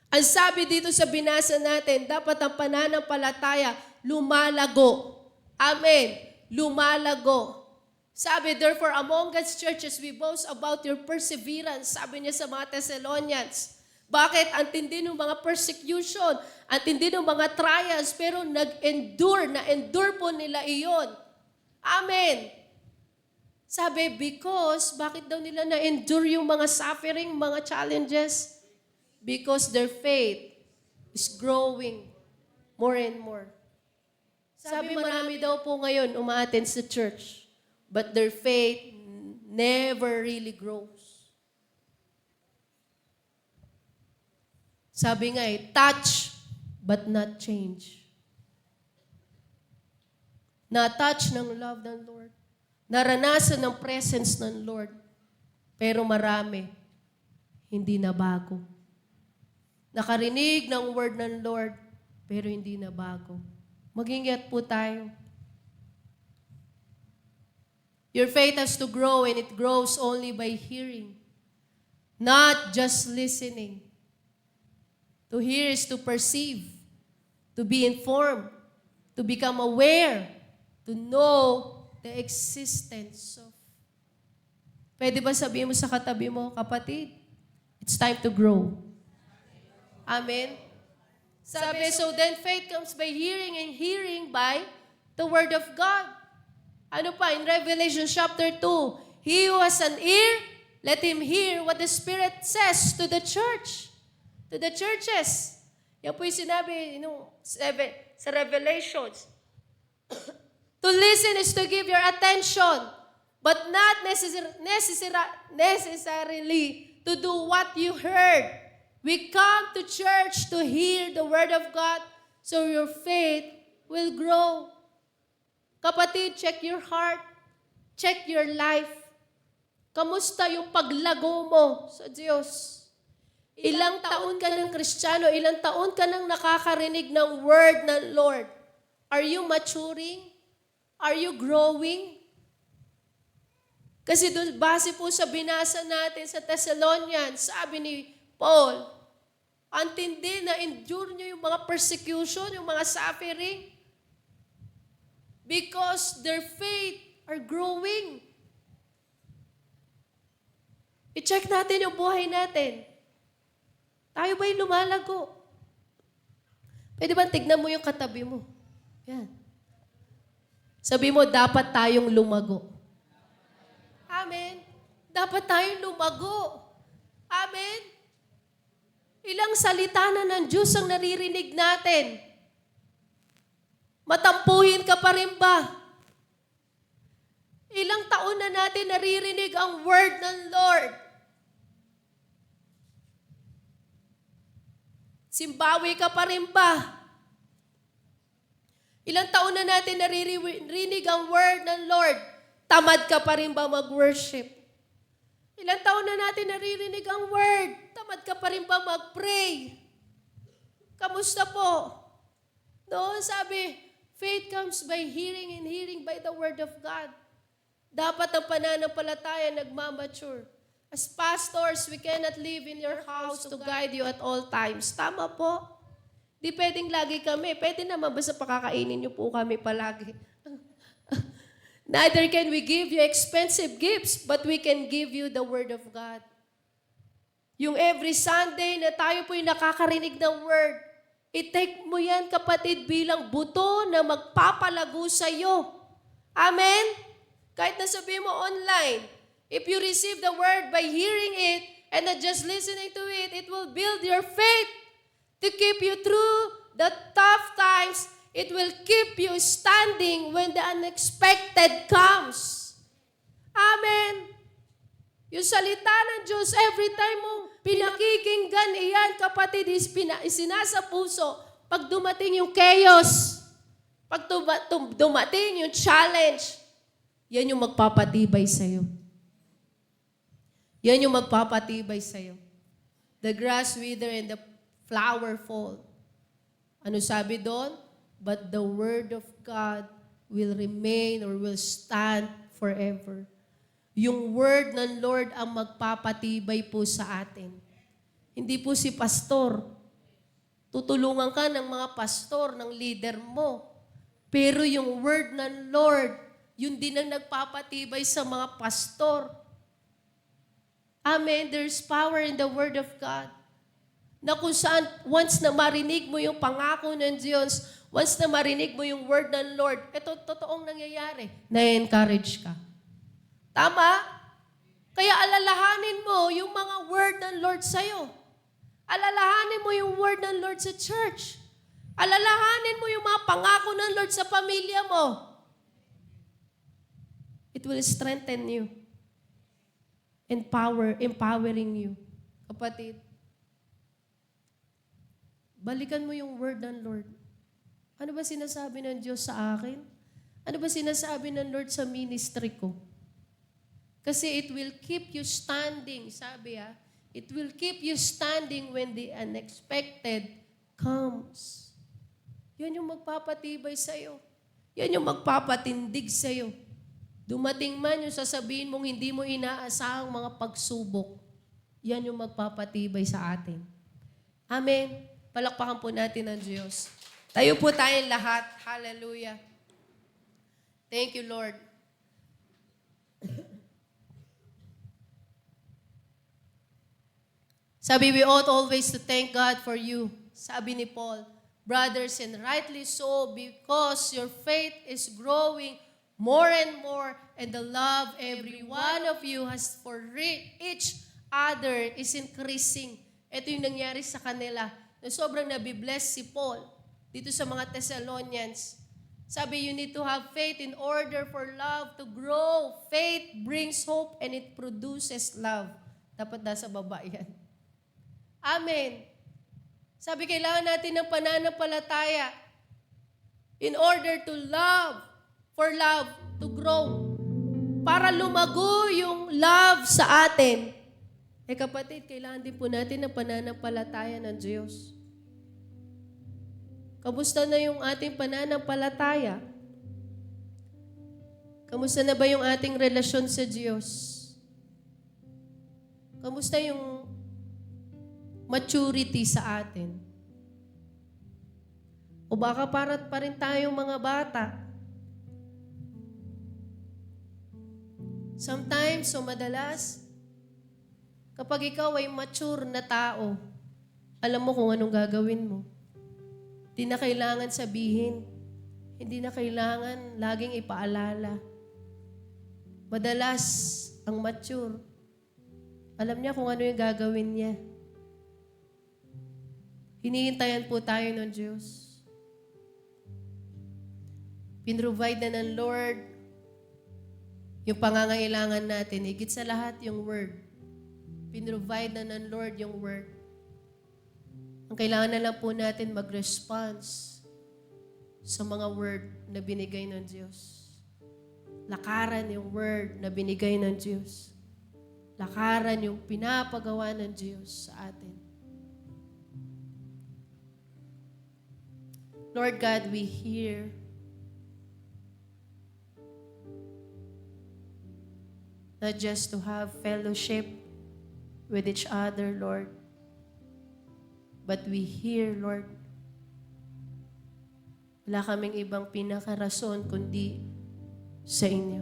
Ang sabi dito sa binasa natin, dapat ang pananampalataya lumalago. Amen. Lumalago. Sabi, therefore, among God's churches, we boast about your perseverance. Sabi niya sa mga Thessalonians. Bakit? Ang tindi ng mga persecution, ang tindi ng mga trials, pero na-endure po nila iyon. Amen. Sabi, because, bakit daw nila na-endure yung mga suffering, mga challenges? Because their faith is growing more and more. Sabi, marami daw po ngayon umaattend sa church, but their faith never really grows. Sabi nga touch but not change. Na-touch ng love ng Lord. Naranasan ng presence ng Lord. Pero marami, hindi na bago. Nakarinig ng word ng Lord, pero hindi na bago. Mag-ingat po tayo. Your faith has to grow, and it grows only by hearing, not just listening. To hear is to perceive, to be informed, to become aware, to know the existence of. Pwede ba sabihin mo sa katabi mo, kapatid, it's time to grow. Amen? Sabi, so then faith comes by hearing, and hearing by the Word of God. Ano pa? In Revelation chapter 2, he who has an ear, let him hear what the Spirit says to the church. To the churches. Yan po yung sinabi sa Revelations. To listen is to give your attention, but not necessarily to do what you heard. We come to church to hear the Word of God so your faith will grow. Kapatid, check your heart. Check your life. Kamusta yung paglago mo sa Diyos? Ilang taon ka ng Kristiyano, ilang taon ka nang nakakarinig ng Word ng Lord. Are you maturing? Are you growing? Kasi doon, base po sa binasa natin sa Thessalonians, sabi ni Paul, ang tindi na endure nyo yung mga persecution, yung mga suffering, because their faith are growing. I-check natin yung buhay natin. Tayo ba'y lumalago? Pwede ba tignan mo yung katabi mo? Yan. Sabi mo, dapat tayong lumago. Amen. Dapat tayong lumago. Amen. Ilang salita na ng Diyos ang naririnig natin. Matampuhin ka pa rin ba? Ilang taon na natin naririnig ang word ng Lord. Simbawi ka pa rin ba? Ilang taon na natin naririnig ang word ng Lord. Tamad ka pa rin ba mag-worship? Ilang taon na natin naririnig ang word. Tamad ka pa rin ba mag-pray? Kamusta po? Doon sabi, faith comes by hearing, and hearing by the word of God. Dapat ang pananampalataya nagmamature. As pastors, we cannot live in your house to guide you at all times. Tama po. Di pwedeng lagi kami. Pwede naman basta pakakainin niyo po kami palagi. Neither can we give you expensive gifts, but we can give you the Word of God. Yung every Sunday na tayo po'y nakakarinig ng Word, I-take mo yan, kapatid, bilang buto na magpapalago sa iyo. Amen? Kahit nasabihin mo online, if you receive the word by hearing it and not just listening to it, it will build your faith to keep you through the tough times. It will keep you standing when the unexpected comes. Amen. Yung salita ng Diyos, every time mo pinakikinggan, iyan, kapatid, isinasa puso. Pag dumating yung chaos, pag dumating yung challenge, yan yung magpapatibay sa'yo. Yan yung magpapatibay sa'yo. The grass wither and the flower fall. Ano sabi doon? But the word of God will remain or will stand forever. Yung word ng Lord ang magpapatibay po sa atin. Hindi po si pastor. Tutulungan ka ng mga pastor, ng leader mo. Pero yung word ng Lord, yun din ang nagpapatibay sa mga pastor. Amen. There's power in the word of God. Na kung saan, once na marinig mo yung pangako ng Diyos, once na marinig mo yung word ng Lord, ito totoong nangyayari. Na-encourage ka. Tama? Kaya alalahanin mo yung mga word ng Lord sa'yo. Alalahanin mo yung word ng Lord sa church. Alalahanin mo yung mga pangako ng Lord sa pamilya mo. It will strengthen you. Empowering you. Kapatid, balikan mo yung word ng Lord. Ano ba sinasabi ng Diyos sa akin? Ano ba sinasabi ng Lord sa ministry ko? Kasi it will keep you standing, sabi it will keep you standing when the unexpected comes. Yan yung magpapatibay sa'yo. Yan yung magpapatindig sa'yo. Dumating man yung sasabihin mong hindi mo inaasahang mga pagsubok, yan yung magpapatibay sa atin. Amen. Palakpakan po natin ang Diyos. Tayo po tayong lahat. Hallelujah. Thank you, Lord. Sabi, we ought always to thank God for you. Sabi ni Paul, brothers, and rightly so, because your faith is growing more and more, and the love every one of you has for each other is increasing. Ito yung nangyari sa kanila. Na sobrang nabibless si Paul dito sa mga Thessalonians. Sabi, you need to have faith in order for love to grow. Faith brings hope and it produces love. Dapat nasa baba yan. Amen. Sabi, kailangan natin ng pananampalataya in order to love, for love to grow. Para lumago yung love sa atin. Kapatid, kailangan din po natin ng pananampalataya ng Diyos. Kamusta na yung ating pananampalataya? Kamusta na ba yung ating relasyon sa Diyos? Kamusta yung maturity sa atin? O baka parat pa rin tayong mga bata. Sometimes, o madalas, kapag ikaw ay mature na tao, alam mo kung anong gagawin mo. Hindi na kailangan sabihin. Hindi na kailangan laging ipaalala. Madalas, ang mature, alam niya kung ano yung gagawin niya. Hinihintayan po tayo ng Diyos. Pinrovide na ng Lord yung pangangailangan natin. Higit sa lahat yung Word. Pinrovide na ng Lord yung Word. Ang kailangan na lang po natin mag-response sa mga Word na binigay ng Diyos. Lakaran yung Word na binigay ng Diyos. Lakaran yung pinapagawa ng Diyos sa atin. Lord God, we hear not just to have fellowship with each other, Lord, but we hear, Lord, wala kaming ibang pinakarason kundi sa inyo.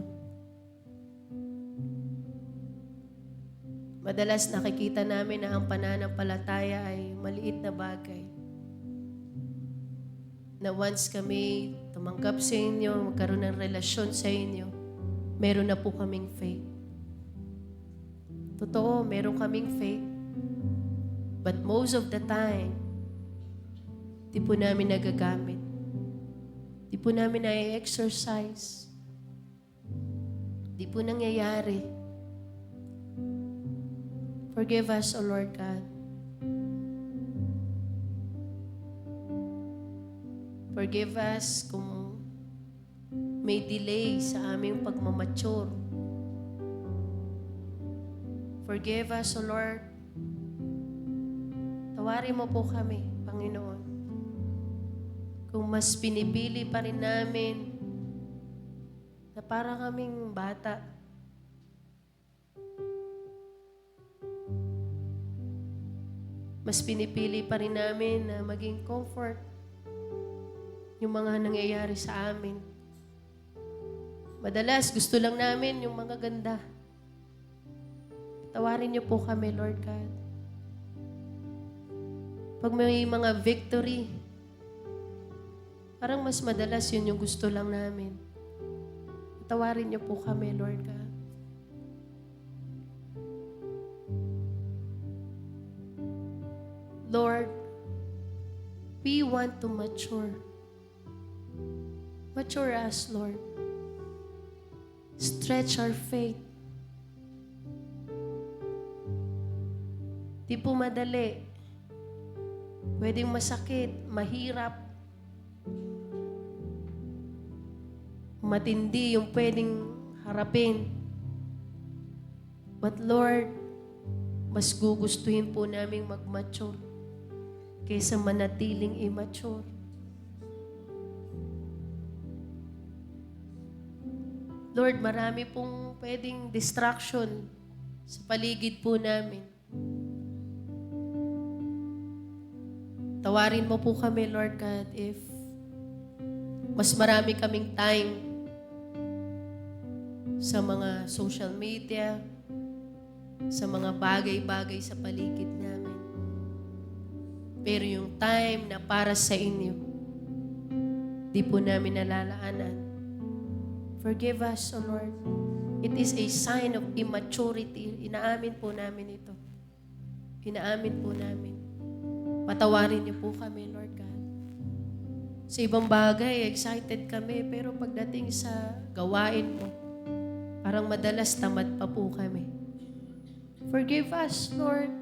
Madalas nakikita namin na ang pananampalataya ay maliit na bagay. na once kami tumanggap sa inyo, magkaroon ng relasyon sa inyo, meron na po kaming faith. Totoo, meron kaming faith. But most of the time, di po namin nagagamit. Di po namin na-exercise. Di po nangyayari. Forgive us, O Lord God. Forgive us kung may delay sa aming pagmamature. Forgive us, O Lord. Tawarin mo po kami, Panginoon. Kung mas pinipili pa rin namin na para kaming bata. Mas pinipili pa rin namin na maging comfort yung mga nangyayari sa amin. Madalas, gusto lang namin yung mga ganda. Tawarin niyo po kami, Lord God. Pag may mga victory, parang mas madalas yun yung gusto lang namin. Tawarin niyo po kami, Lord God. Lord, we want to mature. Mature us, Lord. Stretch our faith. Di po madali. Pwedeng masakit, mahirap. Matindi yung pwedeng harapin. But Lord, mas gugustuhin po namin mag-mature kaysa manatiling immature. Lord, marami pong pwedeng distraction sa paligid po namin. Tawarin mo po kami, Lord God, if mas marami kaming time sa mga social media, sa mga bagay-bagay sa paligid namin. Pero yung time na para sa inyo, di po namin nalalaanan. Forgive us, O Lord. It is a sign of immaturity. Inaamin po namin ito. Inaamin po namin. Patawarin niyo po kami, Lord God. Sa ibang bagay, excited kami, pero pagdating sa gawain mo, parang madalas tamad pa po kami. Forgive us, Lord.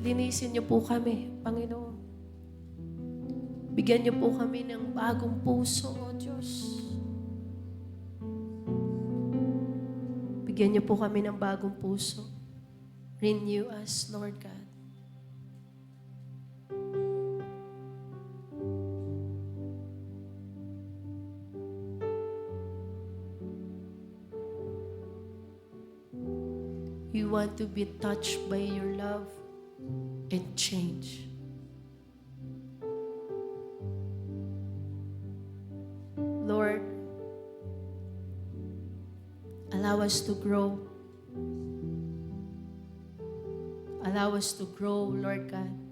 Linisin niyo po kami, Panginoon. Bigyan niyo po kami ng bagong puso, O Diyos. Bigyan niyo po kami ng bagong puso. Renew us, Lord God. We want to be touched by your love and change. Lord, allow us to grow. Allow us to grow, Lord God.